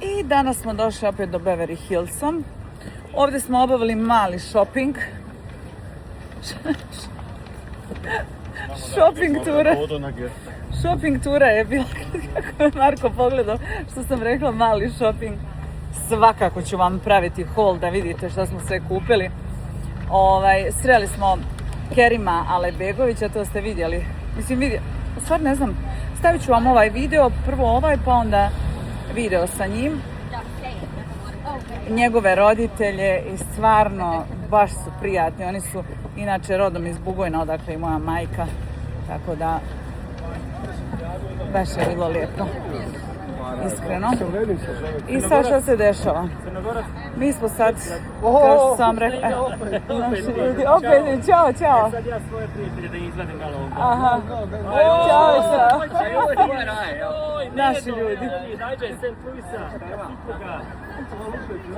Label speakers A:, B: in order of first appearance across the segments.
A: I danas smo došli opet do Beverly Hillsa. Ovdje smo obavili mali shopping. Shopping tura je bila, kako je Marko pogledao što sam rekla, mali shopping. Svakako ću vam praviti haul da vidite što smo sve kupili. Sreli smo Kerima Alajbegovića, to ste vidjeli. U stvari ne znam, stavit ću vam ovaj video, prvo ovaj pa onda video sa njim. Njegove roditelje i stvarno baš su prijatni. Oni su inače rodom iz Bugojna, odakle i moja majka. Tako da baš je bilo lijepo. Iskreno. I sad što se dešava? Mi smo sad, kao što sam rekla, naši ljudi, opet, čao.
B: Sad ja svoje prijatelje da izvadim malo ovdje.
A: Aha, čao. Naši ljudi.
B: Dajde, St. Louisa, Sitloga.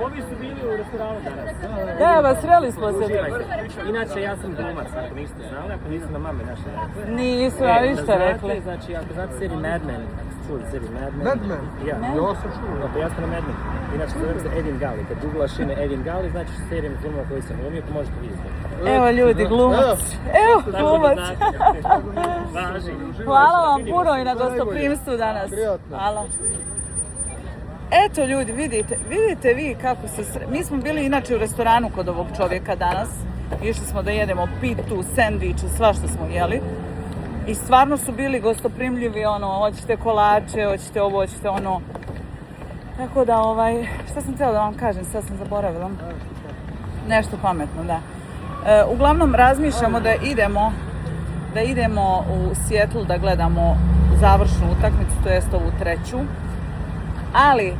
B: Ovi su bili u restoranu danas.
A: Da, vas sreli smo se.
B: Inače, ja sam glumac, ako niste znali, ako niste na mame naše.
A: Nisu vam ništa rekli.
B: Znači, ako znate seriju Mad Men, čuli seriju Mad Men?
C: Mad Men?
B: Ja.
C: Ja sam čuo.
B: Ja sam na Mad Men. Inače, zovem se Edin Gali. Kad googlaš ime Edin Gali, znači serijem filmova koji sam glumio, pa možete vidjeti.
A: Evo ljudi, glumac. Evo glumac. Hvala vam puno i na gostoprimstvu danas. Hvala. Eto ljudi, vidite vi kako se... Mi smo bili inače u restoranu kod ovog čovjeka danas. Išli smo da jedemo pitu, sendvič i svašta smo jeli. I stvarno su bili gostoprimljivi, hoćete kolače, hoćete ovo, hoćete ono. Tako da, šta sam htjela da vam kažem, sad sam zaboravila. Nešto pametno, da. Uglavnom razmišljamo da idemo u Seattle da gledamo završnu utakmicu, to jest ovu treću. Ali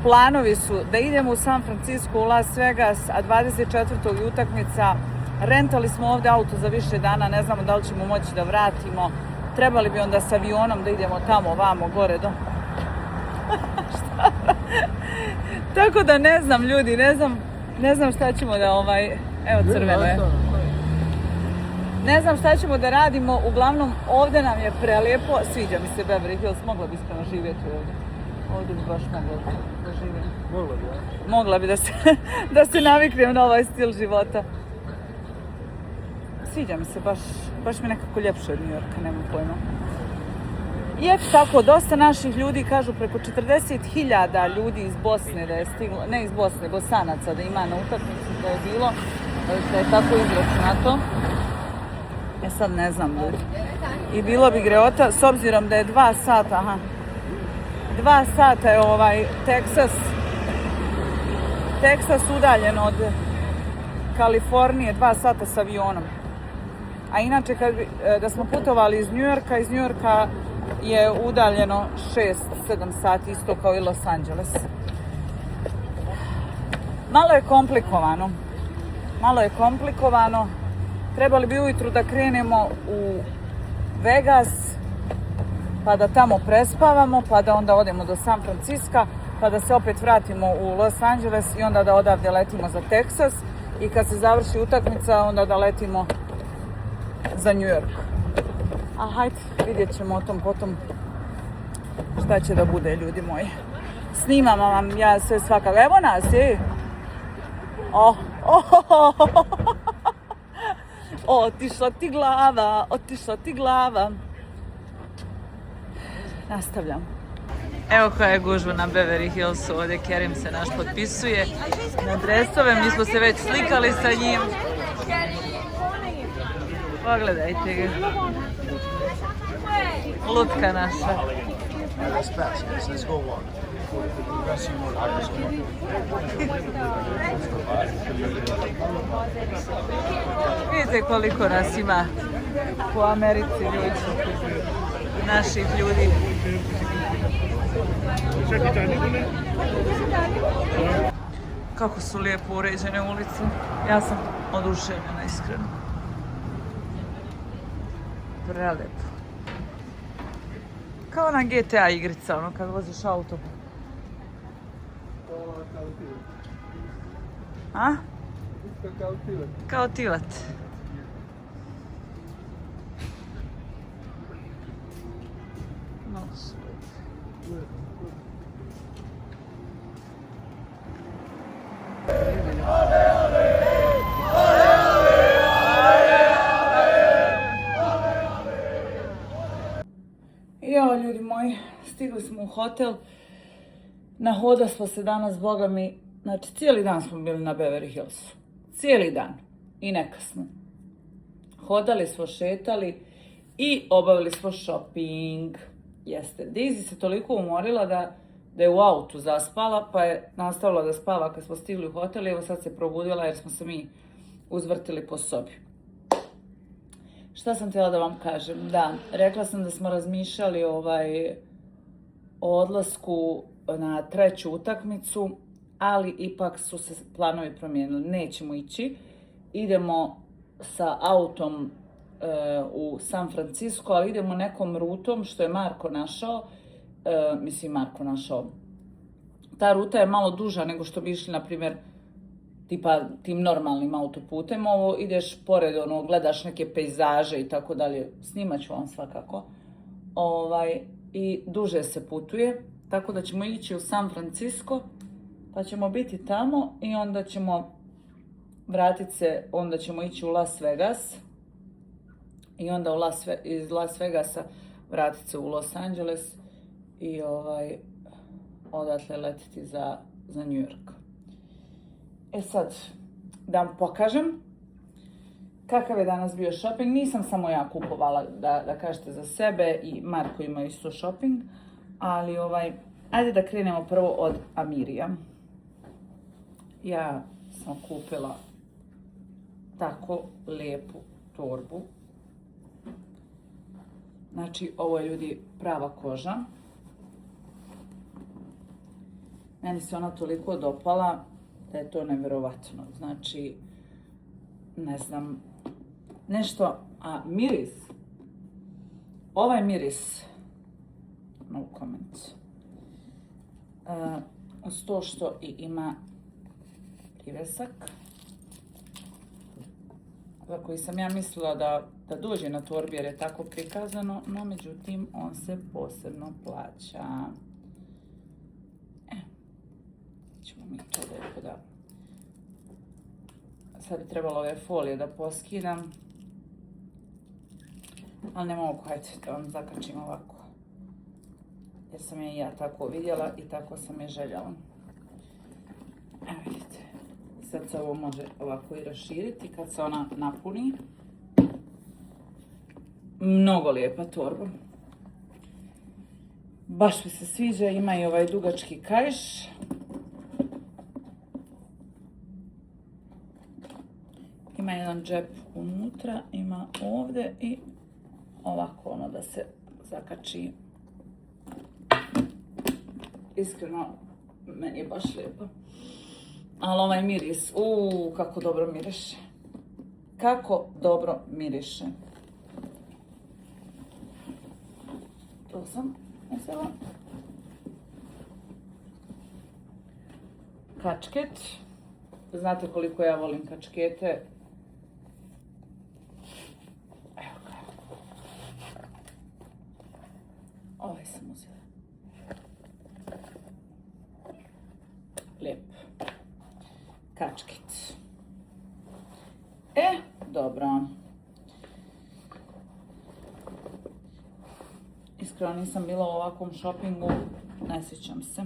A: planovi su da idemo u San Francisco, u Las Vegas, a 24. je utakmica. Rentali smo ovdje auto za više dana, ne znamo da li ćemo moći da vratimo. Trebali bi onda s avionom da idemo tamo, vamo, gore do... Tako da ne znam ljudi, ne znam šta ćemo da evo crveno je. Ne znam šta ćemo da radimo, uglavnom ovdje nam je prelijepo, sviđa mi se Beverly Hills, mogla bi iskreno živjeti ovdje. Ovdje bi baš mogla da živim. Mogla bi da se naviknem na ovaj stil života. Sviđa mi se, baš mi nekako ljepše od New Yorka, nemam pojma. I eto tako, dosta naših ljudi, kažu preko 40.000 ljudi iz Bosne da je stiglo, ne iz Bosne, Bosanaca da ima na utakmici da je bilo, da je tako izračunato. Sad ne znam ljudi. I bilo bi greota, s obzirom da je 2 sata, 2 sata je Teksas udaljen od Kalifornije, 2 sata s avionom. A inače, da smo putovali iz New Yorka je udaljeno 6-7 sati, isto kao i Los Angeles. Malo je komplikovano. Trebali bi ujutru da krenemo u Vegas, pa da tamo prespavamo, pa da onda odemo do San Francisca, pa da se opet vratimo u Los Angeles i onda da odavde letimo za Teksas i kad se završi utakmica onda da letimo za New York. A hajde, vidjet ćemo o tom potom šta će da bude, ljudi moji. Snimam vam ja sve svakako. Evo nas, otišla ti glava. Nastavljam. Evo koja je gužva na Beverly Hillsu, ovdje Kerim se naš potpisuje na dresove, mi smo se već slikali sa njim. Pogledajte ga. Lutka naša. Vidite koliko nas ima po Americi ljudi, naših ljudi. Kako su lijepo uređene ulice. Ja sam oduševljena, iskreno. Prelepo. Kao ona GTA igrica, kad voziš auto. A? Kao tilat. No, smo u hotel. Nahoda smo se danas, boga mi, znači cijeli dan smo bili na Beverly Hillsu. Cijeli dan. I nekasno. Hodali smo, šetali i obavili smo shopping. Jeste. Daisy se toliko umorila da je u autu zaspala, pa je nastavila da spava kad smo stigli u hotel i evo sad se probudila jer smo se mi uzvrtili po sobi. Šta sam htjela da vam kažem? Da, rekla sam da smo razmišljali o odlasku na 3. utakmicu, ali ipak su se planovi promijenili. Nećemo ići. Idemo sa autom u San Francisco, ali idemo nekom rutom što je Marko našao. Ta ruta je malo duža nego što bi išli, na primjer, tipa tim normalnim autoputem. Ovo ideš pored, gledaš neke pejzaže i tako dalje. Snimat ću vam svakako. I duže se putuje, tako da ćemo ići u San Francisco, pa ćemo biti tamo i onda ćemo vratiti se, onda ćemo ići u Las Vegas i onda iz Las Vegasa vratiti se u Los Angeles i odatle letiti za New York. E sad, da vam pokažem kakav je danas bio shopping. Nisam samo ja kupovala, da kažete za sebe, i Marko ima isto shopping, ali ajde da krenemo prvo od Amirija. Ja sam kupila tako lijepu torbu. Znači, ovo je, ljudi, prava koža. Meni se ona toliko dopala da je to nevjerovatno. Znači, ne znam, nešto, a miris, ovaj miris, no comment, uz to što i ima privesak, za koji sam ja mislila da dođe na torbi jer je tako prikazano, no međutim on se posebno plaća. Ćemo mi to lijepo da... Sad bi trebalo ove folije da poskidam, ali ne mogu, hajde da vam zakačim ovako. Jer sam je i ja tako vidjela i tako sam je željela. Evo vidite, sad se ovo može ovako i raširiti kad se ona napuni. Mnogo lijepa torba. Baš mi se sviđa, ima i ovaj dugački kaiš. Ima jedan džep unutra, ima ovdje i ovako da se zakači. Iskreno, meni je baš lijepo. Ali ovaj miris, kako dobro miriše. Kako dobro miriše. To sam uzela. Kačket. Znate koliko ja volim kačkete. Evo ga. Ovaj sam uzela. Lijep. Kačket. Dobro. Iskreno nisam bila u ovakvom shoppingu, ne sjećam se.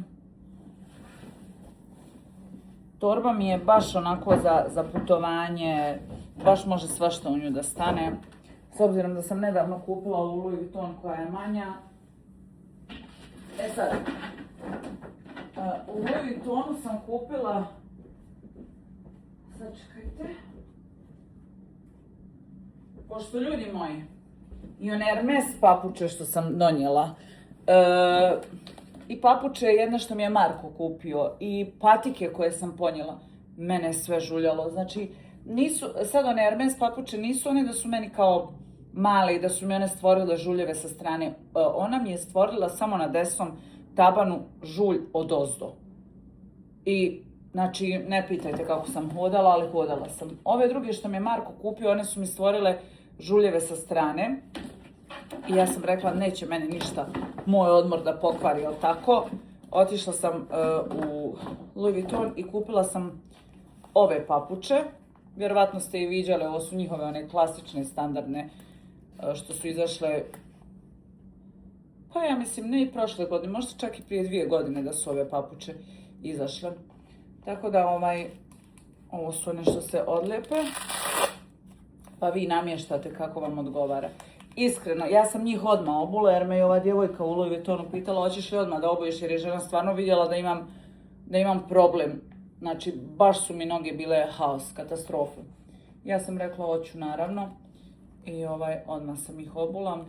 A: Torba mi je baš onako za putovanje, baš može svašta u nju da stane. S obzirom da sam nedavno kupila ovu Louis Vuitton koja je manja. Sad, u Louis Vuittonu sam kupila, sad čekajte, pošto ljudi moji, i one Hermes papuče što sam donijela, i papuče jedna što mi je Marko kupio, i patike koje sam ponijela, mene je sve žuljalo. Znači, sad one Hermes papuče nisu one da su meni kao male i da su mi one stvorile žuljeve sa strane. Ona mi je stvorila samo na desnom tabanu žulj odozdo. I, znači, ne pitajte kako sam hodala, ali hodala sam. Ove druge što mi je Marko kupio, one su mi stvorile žuljeve sa strane. I ja sam rekla, neće meni ništa moj odmor da pokvari, jel tako? Otišla sam u Louis Vuitton i kupila sam ove papuče. Vjerovatno ste i viđale, ovo su njihove one klasične, standardne, što su izašle, Pa ja mislim, ne i prošle godine, možda čak i prije 2 godine da su ove papuče izašle. Tako da ovo su one što se odlepe, pa vi namještate kako vam odgovara. Iskreno, ja sam njih odmah obula jer me je ova djevojka u Louis Vuittonu pitala hoćeš li odmah da obujiš jer je žena stvarno vidjela da imam problem. Znači, baš su mi noge bile haos, katastrofa. Ja sam rekla hoću naravno i odmah sam ih obula.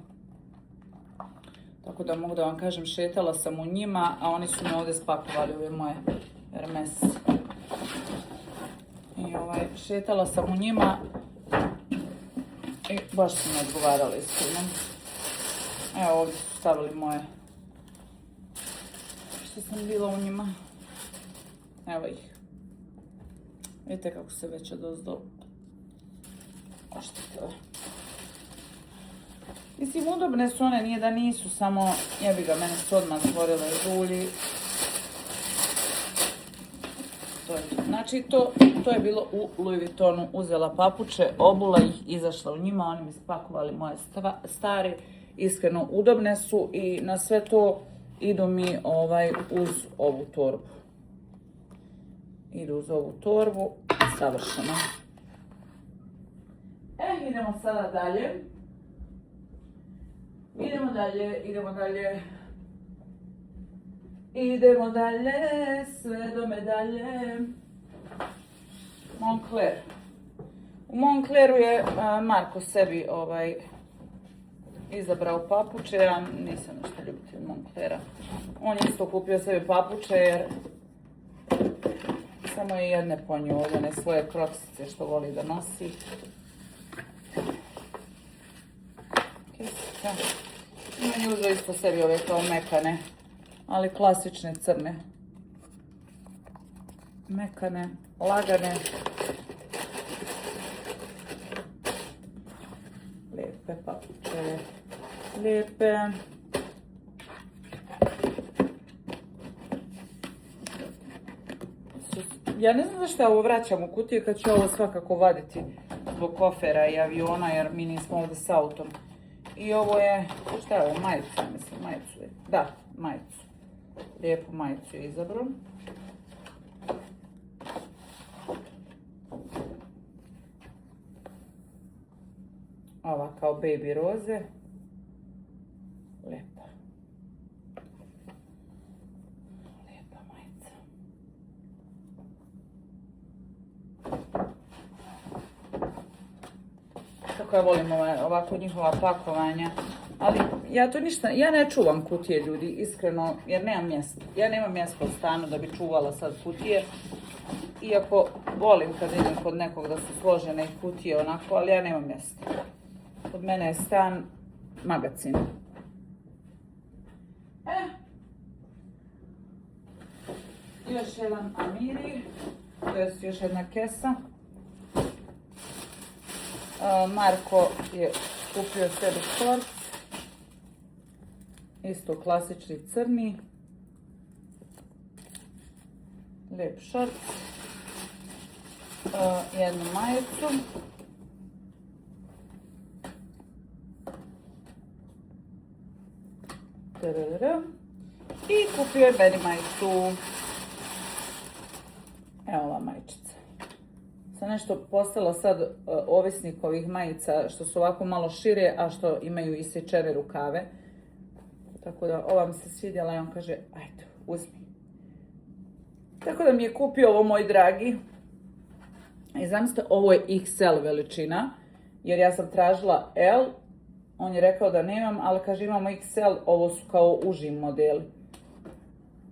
A: Tako da mogu da vam kažem, šetala sam u njima, a oni su me ovdje spakovali, ove moje Hermes. I šetala sam u njima i baš su mi odgovarali iskreno. Evo ovdje su stavili moje, što sam bila u njima. Evo ih. Vidite kako se već odozdo oštetile. Mislim, udobne su one, nije da nisu, samo jebi ga, mene su odmah stvorile žulji. Znači, to je bilo u Louis Vuittonu. Uzela papuče, obula ih, izašla u njima, oni mi spakovali moje stare. Iskreno, udobne su i na sve to idu mi uz ovu torbu. Idu uz ovu torbu, savršeno. Idemo sada dalje. Idemo dalje, sve do medalje. Moncler. U Moncleru je Marko sebi izabrao papuče, ja nisam nešto ljubitelj Monclera. On je isto kupio sebi papuče jer samo je jedne ponio ovdje, ne svoje kroksice što voli da nosi. On je uzeo isto sebi ove kao mekane, ali klasične crne. Mekane, lagane. Lijepe papuče, lijepe. Ja ne znam zašto ja ovo vraćam u kutiju kad ću ovo svakako vaditi zbog kofera i aviona jer mi nismo ovdje s autom. I ovo je, šta je ovo, majica, mislim, majicu je. Da, majicu. Lijepu majicu je izabrao. Ova kao baby roze. Lijepa. Lijepa majica. Kako ja volim ovako njihova pakovanja. Ali ja ne čuvam kutije, ljudi, iskreno, jer nemam mjesta. Ja nemam mjesta u stanu da bi čuvala sad kutije. Iako volim kad idem kod nekog da su složene kutije onako, ali ja nemam mjesta. Kod mene je stan magacin. Još jedan Amiri, to je još jedna kesa. Marko je kupio sebi šorc. Isto klasični crni. Lijep šorc. Jednu majicu. I kupio je meni majicu. Evo ova majičica. Sam nešto postala sad ovisnik ovih majica što su ovako malo šire, a što imaju isječene rukave. Tako da ova mi se svidjela i on kaže, ajde, uzmi. Tako da mi je kupio ovo moj dragi. I zamislite, ovo je XL veličina, jer ja sam tražila L. On je rekao da nemam, ali kaže imamo XL, ovo su kao uži modeli.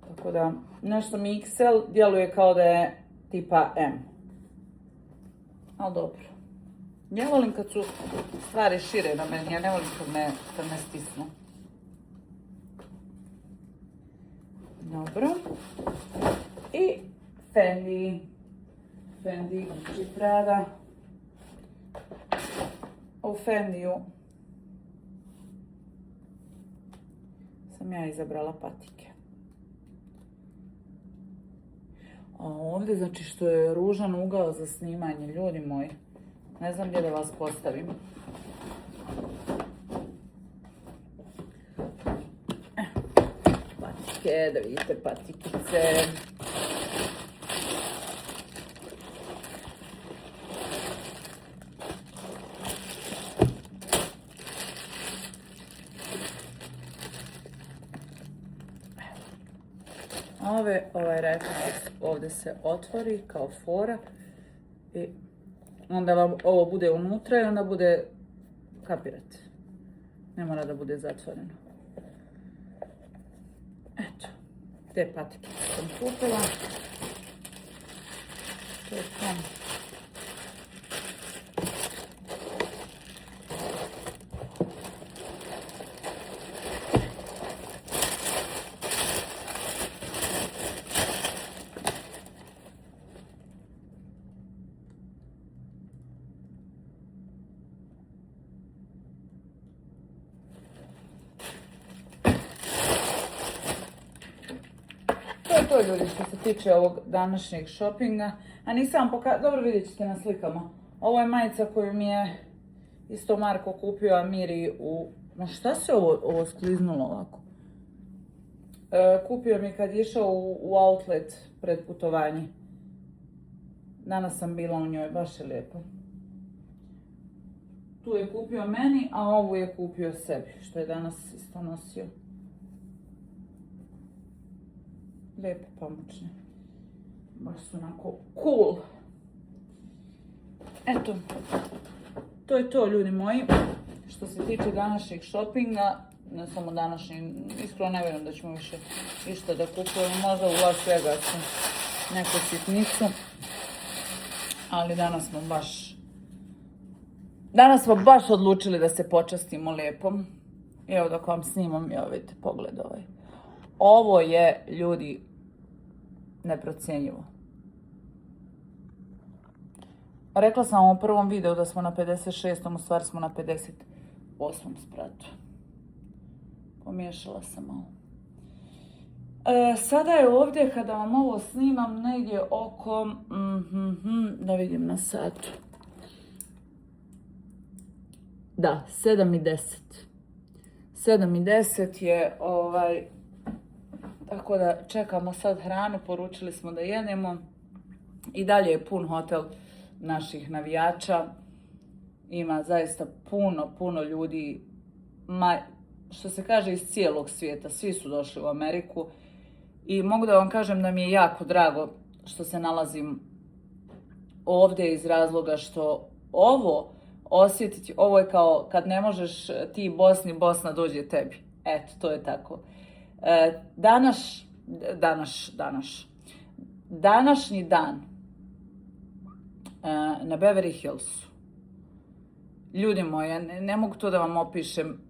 A: Tako da, nešto mi XL djeluje kao da je tipa M. Ali dobro. Ja volim kad su stvari šire na meni, ja ne volim kad me stisnu. Dobro. I Fendi. Fendi, Gucci, Prada. U Fendiju sam ja izabrala patike. A ovdje, znači što je ružan ugao za snimanje, ljudi moji. Ne znam gdje da vas postavim. patike, da vidite patikice. Ovaj referans ovdje se otvori kao fora i onda vam ovo bude unutra i onda bude, kapirate, ne mora da bude zatvoreno. Eto, te patike sam kupila. To je to. To je ljudi što se tiče ovog današnjeg shoppinga. A nisam dobro vidjet ćete na slikama. Ovo je majica koju mi je isto Marko kupio, a Miri u... Ma šta se ovo skliznulo ovako? Kupio mi kad je išao u outlet pred putovanje. Danas sam bila u njoj, baš je lijepo. Tu je kupio meni, a ovu je kupio sebi, što je danas isto nosio. Lijepo pamučne. Baš su onako cool. Eto, to je to ljudi moji. Što se tiče današnjeg shoppinga, ne samo današnjeg, iskreno ne vjerujem da ćemo više išta da kupujemo, možda u Las Vegasu neku sitnicu. Ali danas smo baš odlučili da se počastimo lijepom. Evo dok vam snimam, evo vidite pogled ovaj. Ovo je, ljudi, neprocjenjivo. Rekla sam vam u prvom videu da smo na 56. U stvari smo na 58. spratu. Pomiješala sam malo. Sada je ovdje, kada vam ovo snimam, negdje oko... da vidim na satu. Da, 7:10. 7:10 je tako da čekamo sad hranu, poručili smo da jedemo. I dalje je pun hotel naših navijača. Ima zaista puno ljudi, što se kaže iz cijelog svijeta, svi su došli u Ameriku. I mogu da vam kažem da mi je jako drago što se nalazim ovdje iz razloga što ovo osjetiti, ovo je kao kad ne možeš ti Bosni, Bosna dođe tebi. Eto, to je tako. Današnji dan na Beverly Hillsu. Ljudi moji, ne mogu to da vam opišem.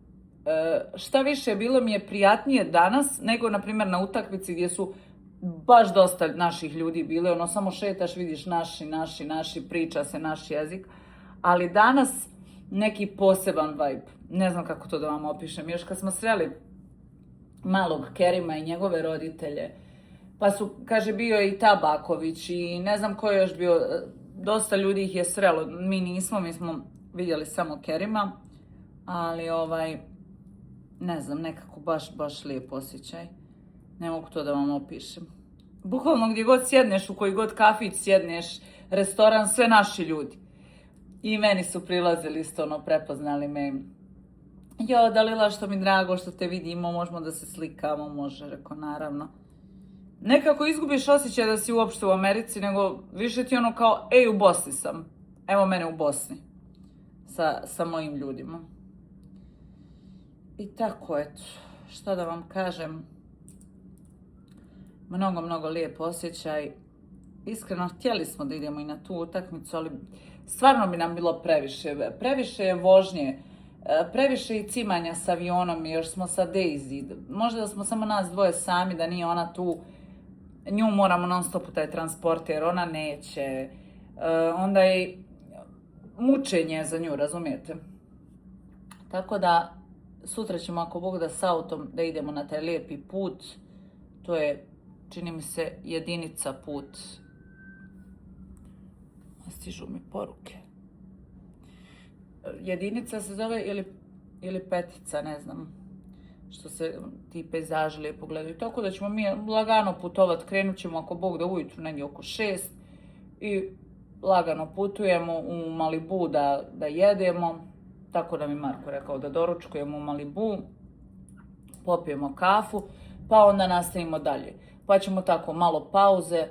A: Šta više, bilo mi je prijatnije danas nego, na primjer, na utakmici gdje su baš dosta naših ljudi bile. Ono, samo šetaš, vidiš naši, priča se naš jezik. Ali danas neki poseban vibe. Ne znam kako to da vam opišem. Još kad smo sreli malog Kerima i njegove roditelje, pa su, kaže, bio i Tabaković i ne znam ko je još bio, dosta ljudi ih je srelo. Mi smo vidjeli samo Kerima, ali ne znam, nekako baš lijep osjećaj. Ne mogu to da vam opišem. Bukvalno gdje god sjedneš, u koji god kafić sjedneš, restoran, sve naši ljudi. I meni su prilazili isto, prepoznali me. Jo, Dalila, što mi drago što te vidimo, možemo da se slikamo, može, reko, naravno. Nekako izgubiš osjećaj da si uopšte u Americi, nego više ti kao, u Bosni sam. Evo mene u Bosni. Sa mojim ljudima. I tako, eto, šta da vam kažem. Mnogo lijep osjećaj. Iskreno, htjeli smo da idemo i na tu utakmicu, ali stvarno bi nam bilo previše. Previše je vožnje, previše i cimanja s avionom, još smo sa Daisy. Možda da smo samo nas dvoje sami, da nije ona tu. Nju moramo non stop u taj transport, jer ona neće. Onda je mučenje za nju, razumijete? Tako da, sutra ćemo, ako Bog da, s autom da idemo na taj lijepi put. To je, čini mi se, jedinica put. Stižu mi poruke. Jedinica se zove ili petica, ne znam što se ti pejzaži lijepo gledaju. Tako da ćemo mi lagano putovat, krenut ćemo ako Bog da ujutru negdje oko 6 i lagano putujemo u Malibu da jedemo. Tako da mi Marko rekao da doručkujemo u Malibu, popijemo kafu, pa onda nastavimo dalje. Pa ćemo tako malo pauze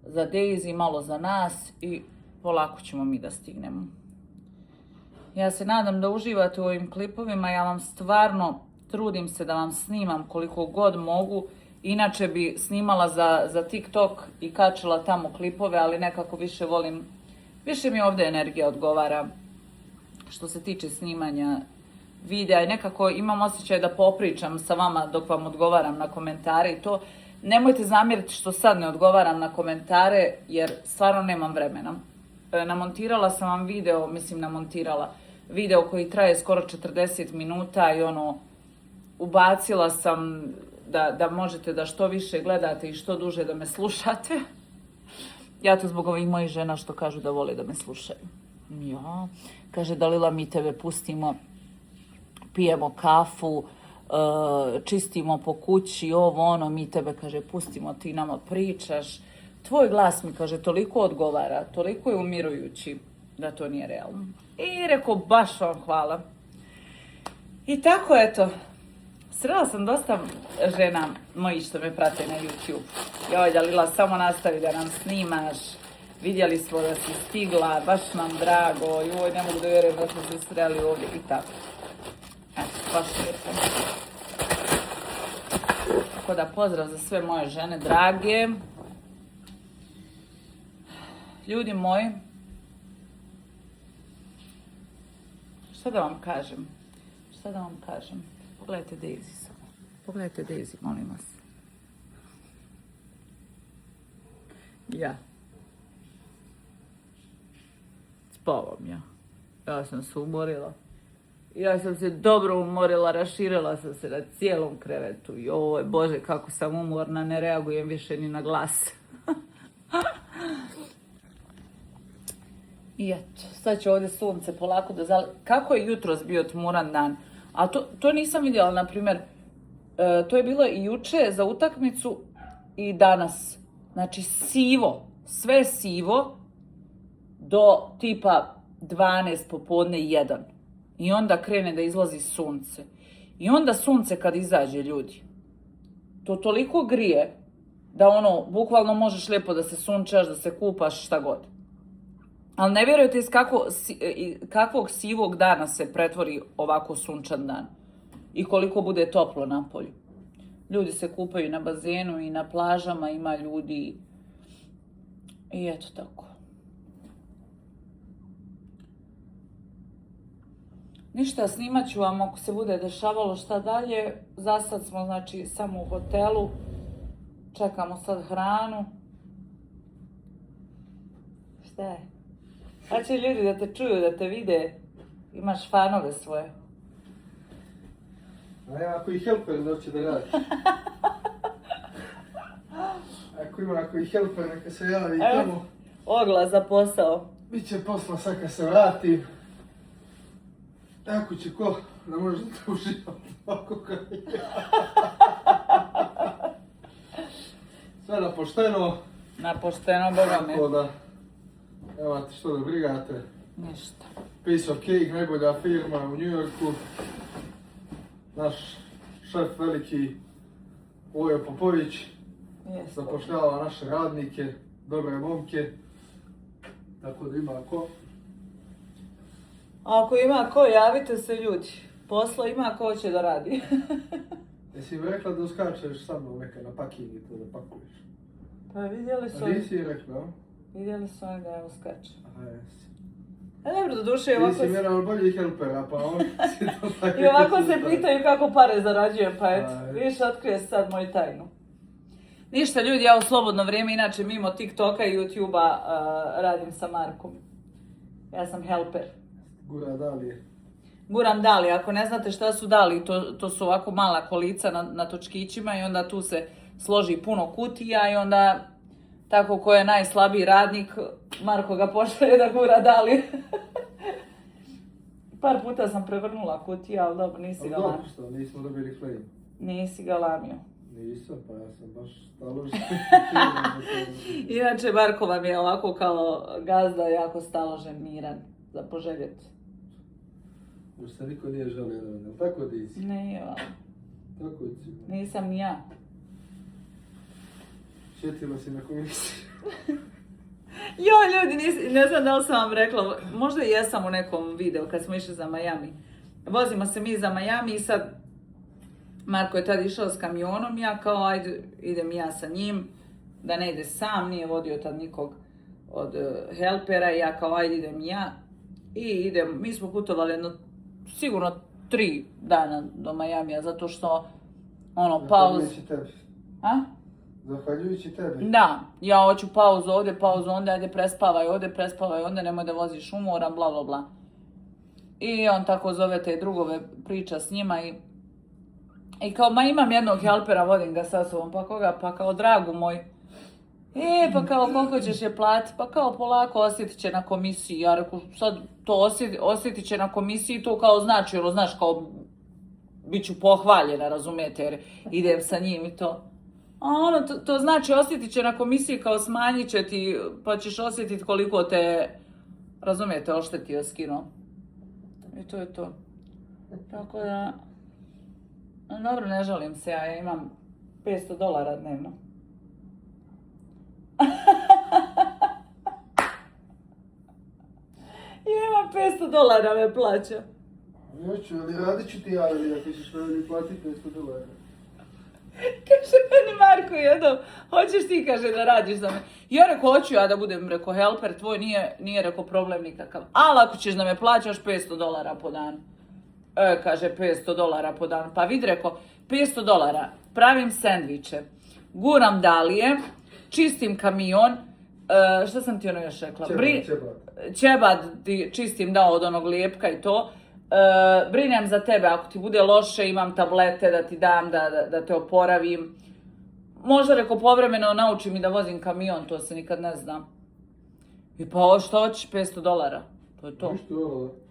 A: za Daisy, malo za nas i polako ćemo mi da stignemo. Ja se nadam da uživate u ovim klipovima, ja vam stvarno trudim se da vam snimam koliko god mogu. Inače bi snimala za TikTok i kačila tamo klipove, ali nekako više volim, više mi ovdje energija odgovara što se tiče snimanja videa i nekako imam osjećaj da popričam sa vama dok vam odgovaram na komentare i to. Nemojte zamjeriti što sad ne odgovaram na komentare jer stvarno nemam vremena. Namontirala sam vam video koji traje skoro 40 minuta i ubacila sam da možete da što više gledate i što duže da me slušate. Ja to zbog ovih mojih žena što kažu da vole da me slušaju. Ja, kaže Dalila, mi tebe pustimo, pijemo kafu, čistimo po kući, mi tebe, kaže, pustimo, ti nama pričaš. Tvoj glas mi, kaže, toliko odgovara, toliko je umirujući da to nije realno. I rekao, baš vam hvala. I tako, eto, srela sam dosta žena mojih što me prate na YouTube. Joj, Dalila, samo nastavi da nam snimaš. Vidjeli smo da si stigla, baš nam drago. Joj, ne mogu da vjerujem da smo se sreli ovdje i tako. Eto, baš lijepo. Tako da pozdrav za sve moje žene drage. Ljudi moji, šta da vam kažem? Pogledajte Daisy samo. Pogledajte Daisy, molim vas. Ja. Spavam ja. Ja sam se umorila. Ja sam se dobro umorila, raširila sam se na cijelom krevetu. Joj, Bože, kako sam umorna, ne reagujem više ni na glas. I eto, sad će ovdje sunce polako da zale. Kako je jutros bio tmuran dan? A to nisam vidjela, na primjer, to je bilo i juče za utakmicu i danas. Znači sivo, sve sivo do tipa 12 popodne 1. I onda krene da izlazi sunce. I onda sunce kad izađe, ljudi, to toliko grije da bukvalno možeš lijepo da se sunčaš, da se kupaš, šta god. Ali ne vjerujete iz kakvog sivog dana se pretvori ovako sunčan dan. I koliko bude toplo na polju. Ljudi se kupaju na bazenu i na plažama, ima ljudi. I eto tako. Ništa, snimat ću vam ako se bude dešavalo šta dalje. Za sad smo, znači, samo u hotelu. Čekamo sad hranu. Šta je? Sad će ljudi da te čuju, da te vide. Imaš fanove svoje.
C: A ja ako i helper doće da radiš. Ako i helper neka se javi tamo.
A: Oglas za posao.
C: Biće posla sad kad se vratim. Tako će ko da može da uživam ovako kad je. Sve na pošteno.
A: Na pošteno, Boga me.
C: Tako da, evo ti što da brigate.
A: Ništa.
C: Piece of Cake, najbolja firma u New Yorku. Naš šef veliki Vojo Popović zapošljava naše radnike, dobre momke. Tako da ima ko.
A: Ako ima ko, javite se, ljudi. Posla ima ko će da radi.
C: Jesi mi rekla da uskačeš sa mnom neka na paking i to da pakuješ?
A: Pa vidjeli su...
C: A nisi mi rekla?
A: Vidjeli su oni da ja uskačem.
C: Aha, jesi.
A: A dobro, do duše, ovako...
C: Ti si mjeran bolji helpera, pa on si to tako...
A: I ovako se pitaju kako pare zarađujem, pa eto, vidiš, otkrije sad moju tajnu. Ništa, ljudi, ja u slobodno vrijeme, inače mimo TikToka i YouTubea radim sa Markom. Ja sam helper.
C: Gura Dalije.
A: Guram dali, ako ne znate šta su dali, to su ovako mala kolica na točkićima i onda tu se složi puno kutija i onda tako ko je najslabiji radnik, Marko ga pošalje da gura dali. Par puta sam prevrnula kutija, ali dobro, nisi ga
C: dobro što, nismo dobili flame.
A: Nisi ga lamio.
C: Nisam, pa ja sam baš staložen.
A: Inače, Marko vam je ovako kao gazda jako staložen, miran, za poželjeti.
C: Još se niko nije žalio na mene, tako da isi?
A: Ne, ja.
C: Tako si.
A: Nisam ni ja.
C: Sjetila si na komisiju.
A: Jo, ljudi, ne znam da li sam vam rekla, možda i jesam u nekom videu kad smo išli za Miami. Vozimo se mi za Miami i sad Marko je tad išao s kamionom, ja kao ajde idem ja sa njim, da ne ide sam, nije vodio tad nikog od helpera i ja kao ajde idem ja. I idem, mi smo putovali sigurno 3 dana do Miamija, zato što
C: Zahvaljujući tebi.
A: A?
C: Zahvaljujući tebi.
A: Da, ja hoću pauzu ovdje, pauzu onda, ajde prespavaj onda, nemoj da voziš umoran, bla bla bla. I on tako zove te drugove, priča s njima i kao, ma imam jednog helpera, vodim ga sa sobom, pa koga, pa kao dragu moj. Pa kao koliko ćeš je platiti, pa kao polako osjetit će na komisiji, ja reku sad to osjetit će na komisiji, to kao znači, znaš kao, bit ću pohvaljena, razumijete, jer idem sa njim i to. A to znači osjetit će na komisiji kao smanjit će ti, pa ćeš osjetit koliko te, razumijete, oštetio, skinuo. I to je to. Tako da, dobro, ne žalim se, ja imam $500 dnevno. I imam $500 me plaća.
C: Neću, ali radit ću ti ja, ali ako ćeš meni platiti $500.
A: Kaže meni Marko jednom, hoćeš ti, kaže, da radiš za me. Ja reko, hoću ja da budem, reko, helper tvoj, nije reko problem nikakav. Ali ako ćeš da me plaćaš $500 po dan. Kaže, $500 po dan. Pa vid, reko, $500, pravim sendviče, guram dalije, čistim kamion, šta sam ti ono još rekla? Ćebad ti čistim od onog lijepka i to. Brinem za tebe, ako ti bude loše, imam tablete da ti dam, da te oporavim. Možda reko povremeno naučim i da vozim kamion, to se nikad ne zna. I pa što hoćeš, $500? To je to.
C: Ništa,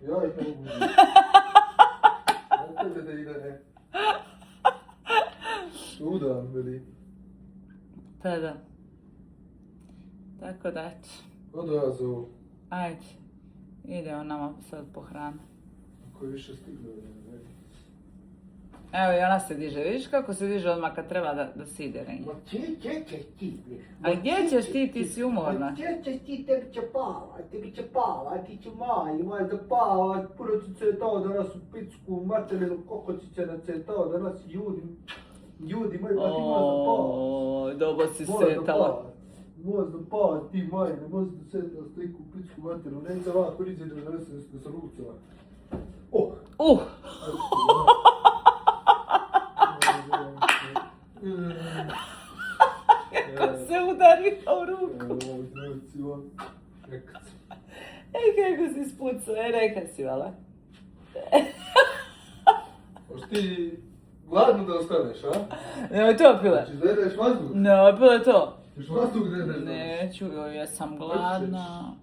C: ja ih ne mogu. Ne tebe da ide, ne. Udam, veli.
A: Pa da. Tako da, eto.
C: Odo ja zovu.
A: Ajde. Ide on nama sad po hranu.
C: Ako je više stiglo, ne.
A: Evo i ona se diže. Vidiš kako se diže odmah kad treba da se ide, Renji?
D: Ma gdje ćeš ti?
A: A gdje ćeš ti, ti si umorna?
D: Ma gdje ćeš ti, tebi će pavat, ti će maj da pavat, puno će cetao danas u picku, materinu, koliko će na cetao danas ljudi moj, pa ti možda pavat.
A: Dobro si setala.
D: Možda pavat, ti maj, ne možda da cetao sliku u picku materinu, ne za ovako riđe da se rucava.
A: Kako se udarila u ruku. Kako si spucao, neka si, vala.
C: Hoš ti gladno da ostaneš, a?
A: Nemoj to pile.
C: Hoćeš da jedeš vazduh?
A: Nemoj pile to.
C: Hoćeš vazduh da jedeš?
A: Neću, jesam gladna.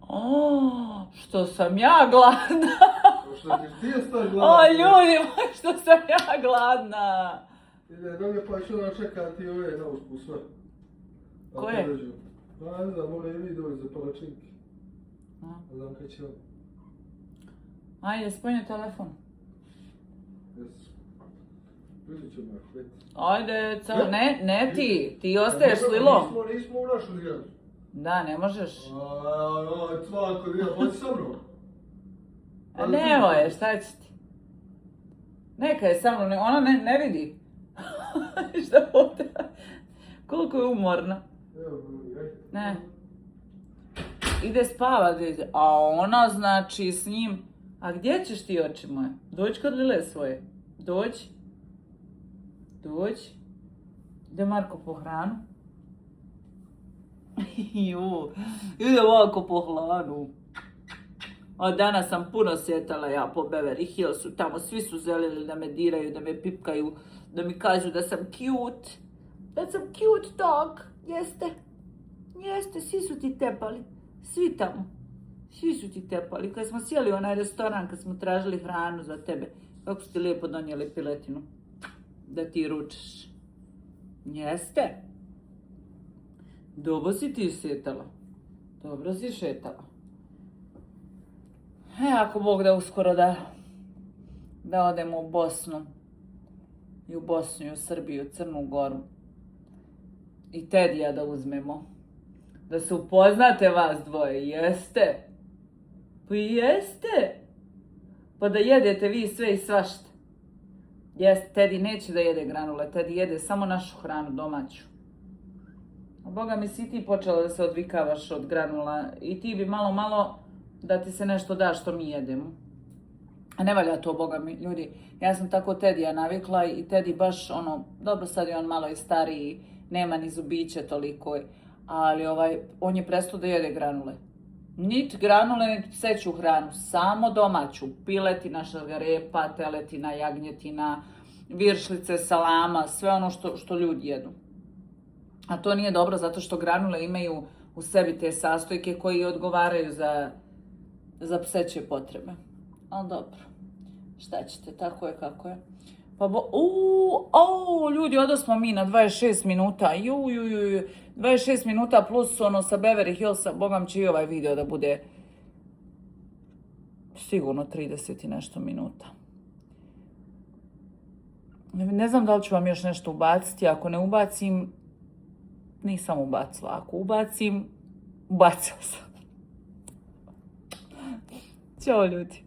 A: Što sam ja gladna.
C: Što ćeš ti ostati gladno?
A: O, ljudi moji, što sam ja gladna.
C: Ide, dolje pa još ona čeka ti ove na uspu sve.
A: Koje?
C: Pa ne znam, mora i vi doći za palačinki. Ne znam kaj će on.
A: Ajde, spojni telefon.
C: Jesu. Vidit ćemo ako veti.
A: Ajde, ne ti ostaješ s Lilom.
C: Nismo u našu zgradu.
A: Da, ne možeš.
C: Svako dvije, hoći sa mnom.
A: A nemoj, šta će ti? Neka je sa mnom, ona ne vidi. Šta ovdje? Koliko je umorna. Ne. Ide spavat, a ona znači s njim. A gdje ćeš ti, oči moje? Dođi kod Lile svoje. Dođi. Ide Marko po hranu. Ide ovako po hranu. A danas sam puno sjetala ja po Beverly Hillsu, tamo svi su željeli da me diraju, da me pipkaju, da mi kažu da sam cute. Da sam cute dog, jeste, svi su ti tepali, svi tamo. Svi su ti tepali, kad smo sjeli u onaj restoran, kad smo tražili hranu za tebe, kako su ti lijepo donijeli piletinu. da ti ručiš. Jeste. Dobro si ti šetala. Dobro si šetala. Ako Bog da uskoro da odemo u Bosnu. I u Bosnu, i u Srbiju, u Crnu Goru. I Tedija da uzmemo. Da se upoznate vas dvoje, jeste? Pa jeste? Pa da jedete vi sve i svašta. Jeste, Tedi neće da jede granule, Tedi jede samo našu hranu, domaću. A Boga mi si ti počela da se odvikavaš od granula i ti bi malo da ti se nešto da što mi jedemo. A ne valja to, Boga mi, ljudi. Ja sam tako Tedija navikla i Tedi baš dobro sad je on malo i stariji, nema ni zubiće toliko, ali on je prestao da jede granule. Niti granule, niti pseću hranu, samo domaću. Piletina, šargarepa, teletina, jagnjetina, viršlice, salama, sve ono što ljudi jedu. A to nije dobro zato što granule imaju u sebi te sastojke koji odgovaraju za pseće potrebe. Ali dobro, šta ćete, tako je kako je. Pa ljudi, odosmo mi na 26 minuta, 26 minuta plus sa Beverly Hillsa, Bogam će i ovaj video da bude sigurno 30 i nešto minuta. Ne znam da li ću vam još nešto ubaciti, ako ne ubacim, nisam ubacila, ako ubacim, ubacila sam. Ćao ljudi.